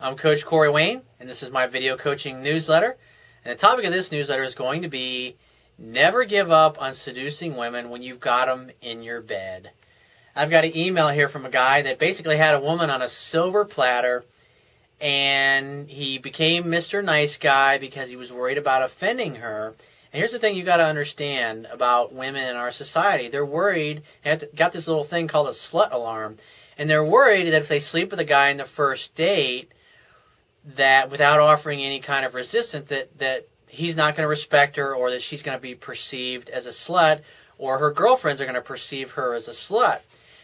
I'm Coach Corey Wayne, and this is my video coaching newsletter. And the topic of this newsletter is going to be never give up on seducing women when you've got them in your bed. I've got an email here from a guy that basically had a woman on a silver platter, and he became Mr. Nice Guy because he was worried about offending her. And here's the thing you got to understand about women in our society. They're worried, got this little thing called a slut alarm, and they're worried that if they sleep with a guy in the first date, that without offering any kind of resistance, that he's not going to respect her, or that she's going to be perceived as a slut, or her girlfriends are going to perceive her as a slut.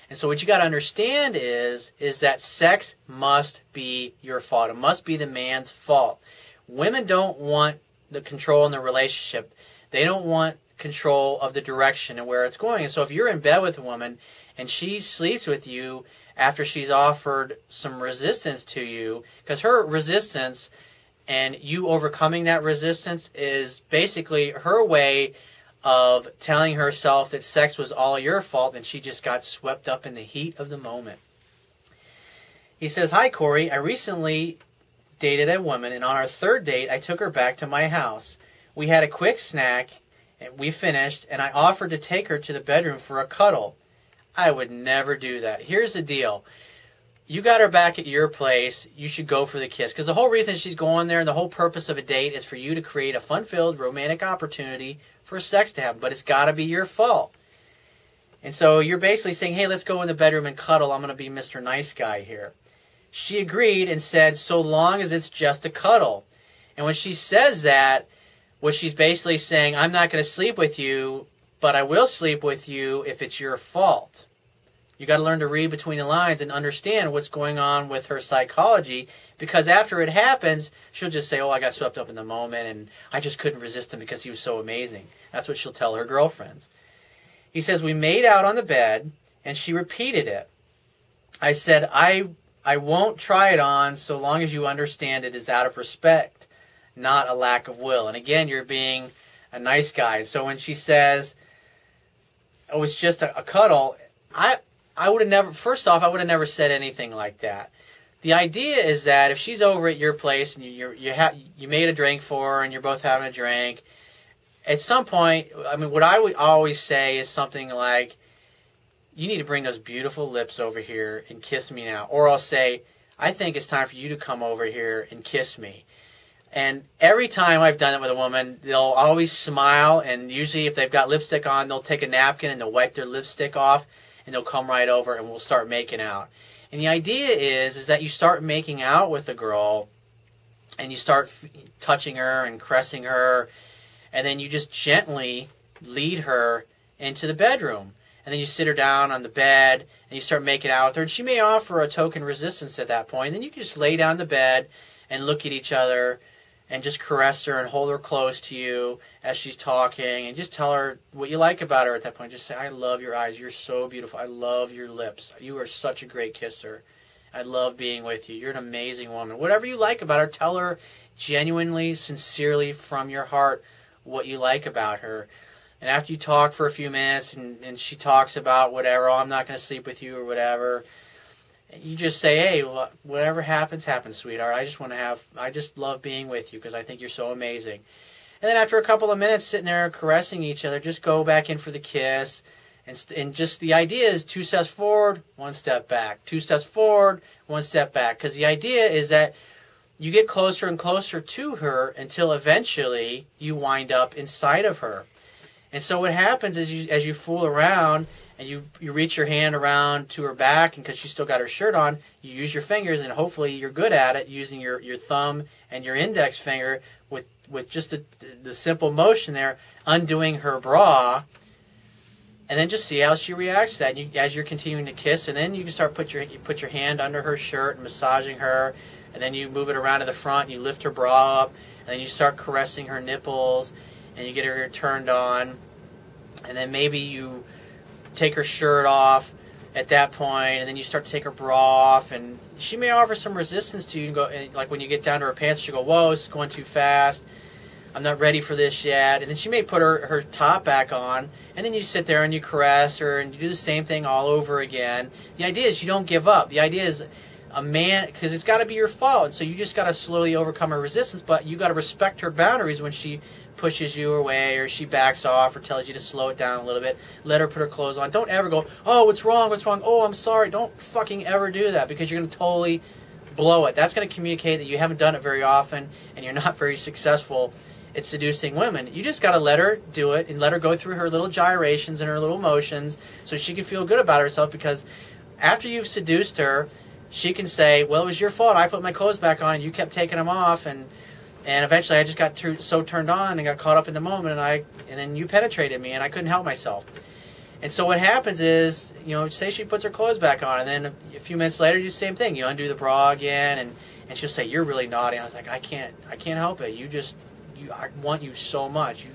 And so what you got to understand is that sex must be your fault. It must be the man's fault. Women don't want the control in the relationship. They don't want control of the direction and where it's going. And so if you're in bed with a woman and she sleeps with you after she's offered some resistance to you, because her resistance and you overcoming that resistance is basically her way of telling herself that sex was all your fault and she just got swept up in the heat of the moment. He says, "Hi, Corey. I recently dated a woman, and on our third date, I took her back to my house. We had a quick snack, and we finished, and I offered to take her to the bedroom for a cuddle. I would never do that. Here's the deal. You got her back at your place. You should go for the kiss. Because the whole reason she's going there and the whole purpose of a date is for you to create a fun-filled romantic opportunity for sex to happen. But it's got to be your fault. And so you're basically saying, hey, let's go in the bedroom and cuddle. I'm going to be Mr. Nice Guy here. She agreed and said, so long as it's just a cuddle. And when she says that, what she's basically saying, I'm not going to sleep with you, but I will sleep with you if it's your fault. You got to learn to read between the lines and understand what's going on with her psychology, because after it happens, she'll just say, oh, I got swept up in the moment and I just couldn't resist him because he was so amazing. That's what she'll tell her girlfriends. He says, we made out on the bed and she repeated it. I said, I won't try it on so long as you understand it is out of respect, not a lack of will. And again, you're being a nice guy. So when she says, oh, it's just a cuddle, I would have never, first off, I would have never said anything like that. The idea is that if she's over at your place and you made a drink for her and you're both having a drink, at some point, I mean, what I would always say is something like, you need to bring those beautiful lips over here and kiss me now. Or I'll say, I think it's time for you to come over here and kiss me. And every time I've done it with a woman, they'll always smile, and usually if they've got lipstick on, they'll take a napkin and they'll wipe their lipstick off, and they'll come right over and we'll start making out. And the idea is that you start making out with a girl, and you start touching her and caressing her, and then you just gently lead her into the bedroom. And then you sit her down on the bed, and you start making out with her. And she may offer a token resistance at that point. And then you can just lay down in the bed and look at each other and just caress her and hold her close to you as she's talking. And just tell her what you like about her at that point. Just say, I love your eyes. You're so beautiful. I love your lips. You are such a great kisser. I love being with you. You're an amazing woman. Whatever you like about her, tell her genuinely, sincerely, from your heart what you like about her. And after you talk for a few minutes and she talks about whatever, oh, I'm not going to sleep with you or whatever, you just say, hey, whatever happens, happens, sweetheart. I just love being with you because I think you're so amazing. And then after a couple of minutes sitting there caressing each other, just go back in for the kiss. And just the idea is 2 steps forward, 1 step back. 2 steps forward, 1 step back. Because the idea is that you get closer and closer to her until eventually you wind up inside of her. And so what happens is as you fool around and you reach your hand around to her back, and because she's still got her shirt on, you use your fingers, and hopefully you're good at it using your thumb and your index finger with just the simple motion there, undoing her bra, and then just see how she reacts to that. And as you're continuing to kiss, and then you can start put your hand under her shirt and massaging her, and then you move it around to the front, and you lift her bra up, and then you start caressing her nipples, and you get her turned on, and then maybe you take her shirt off at that point, and then you start to take her bra off, and she may offer some resistance to you, and go, like when you get down to her pants, she'll go, whoa, it's going too fast, I'm not ready for this yet, and then she may put her top back on, and then you sit there and you caress her, and you do the same thing all over again. The idea is you don't give up. The idea is a man, because it's got to be your fault. So you just got to slowly overcome her resistance, but you got to respect her boundaries when she pushes you away or she backs off or tells you to slow it down a little bit. Let her put her clothes on. Don't ever go, oh, what's wrong? What's wrong? Oh, I'm sorry. Don't fucking ever do that, because you're going to totally blow it. That's going to communicate that you haven't done it very often and you're not very successful at seducing women. You just got to let her do it and let her go through her little gyrations and her little motions so she can feel good about herself, because after you've seduced her, she can say, well, it was your fault. I put my clothes back on and you kept taking them off, and eventually I just got so turned on and got caught up in the moment, and then you penetrated me and I couldn't help myself. And so what happens is, say she puts her clothes back on, and then a few minutes later you do the same thing. You undo the bra again, and she'll say, you're really naughty. I was like, I can't help it. I want you so much.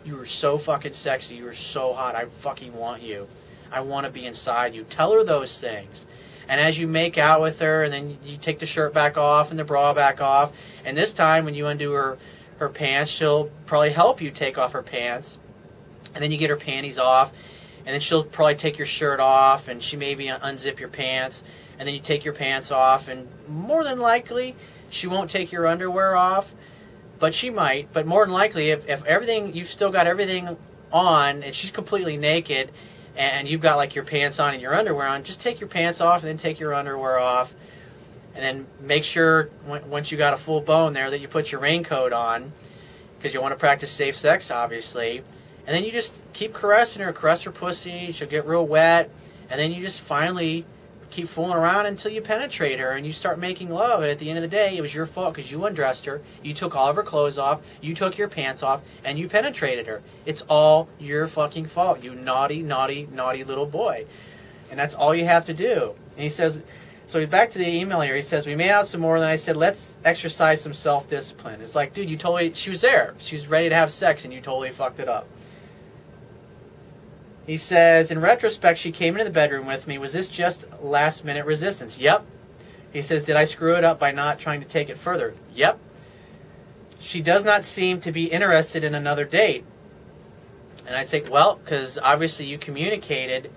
You are so fucking sexy. You are so hot. I fucking want you. I want to be inside you. Tell her those things. And as you make out with her, and then you take the shirt back off and the bra back off, and this time when you undo her pants, she'll probably help you take off her pants, and then you get her panties off, and then she'll probably take your shirt off, and she maybe unzip your pants, and then you take your pants off, and more than likely she won't take your underwear off, but she might. But more than likely, if everything, you've still got everything on, and she's completely naked, and you've got like your pants on and your underwear on, just take your pants off and then take your underwear off, and then make sure once you got a full bone there that you put your raincoat on, because you want to practice safe sex, obviously. And then you just keep caressing her, caress her pussy, she'll get real wet, and then you just finally keep fooling around until you penetrate her and you start making love. And at the end of the day, it was your fault because you undressed her, you took all of her clothes off, you took your pants off, and you penetrated her. It's all your fucking fault, you naughty, naughty, naughty little boy. And that's all you have to do. And he says, so back to the email here, he says, we made out some more, and then I said, let's exercise some self-discipline. It's like, dude, she was there. She was ready to have sex, and you totally fucked it up. He says, in retrospect, she came into the bedroom with me. Was this just last-minute resistance? Yep. He says, did I screw it up by not trying to take it further? Yep. She does not seem to be interested in another date. And I'd say, well, because obviously you communicated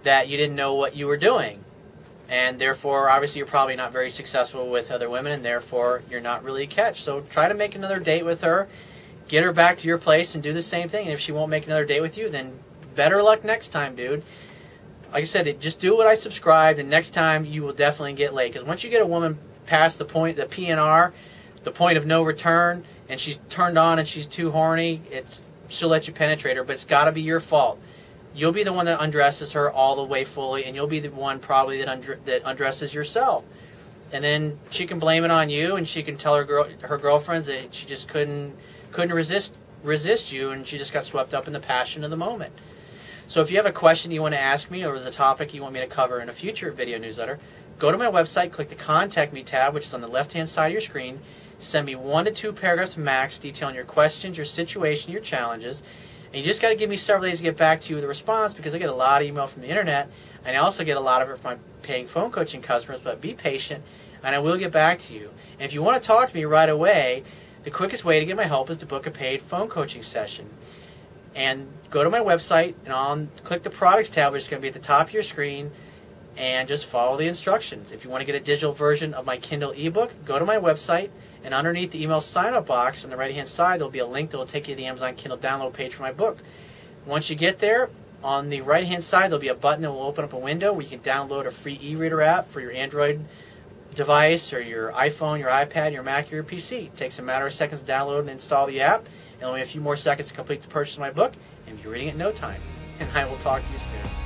that you didn't know what you were doing. And therefore, obviously, you're probably not very successful with other women, and therefore, you're not really a catch. So try to make another date with her. Get her back to your place and do the same thing. And if she won't make another date with you, then better luck next time, dude. Like I said, just do what I subscribed, and next time you will definitely get laid. Because once you get a woman past the point, the PNR, the point of no return, and she's turned on and she's too horny, she'll let you penetrate her, but it's got to be your fault. You'll be the one that undresses her all the way fully, and you'll be the one probably that undresses yourself. And then she can blame it on you, and she can tell her girlfriends that she just couldn't resist you, and she just got swept up in the passion of the moment. So if you have a question you want to ask me, or there's a topic you want me to cover in a future video newsletter, go to my website, click the Contact Me tab, which is on the left-hand side of your screen. Send me 1 to 2 paragraphs max detailing your questions, your situation, your challenges. And you just got to give me several days to get back to you with a response, because I get a lot of email from the internet, and I also get a lot of it from my paying phone coaching customers. But be patient, and I will get back to you. And if you want to talk to me right away, the quickest way to get my help is to book a paid phone coaching session. And go to my website and click the products tab, which is going to be at the top of your screen, and just follow the instructions. If you want to get a digital version of my Kindle ebook, go to my website, and underneath the email sign-up box on the right-hand side, there will be a link that will take you to the Amazon Kindle download page for my book. Once you get there, on the right-hand side, there will be a button that will open up a window where you can download a free e-reader app for your Android device or your iPhone, your iPad, your Mac, or your PC. It takes a matter of seconds to download and install the app, and only a few more seconds to complete the purchase of my book, and you'll be reading it in no time. And I will talk to you soon.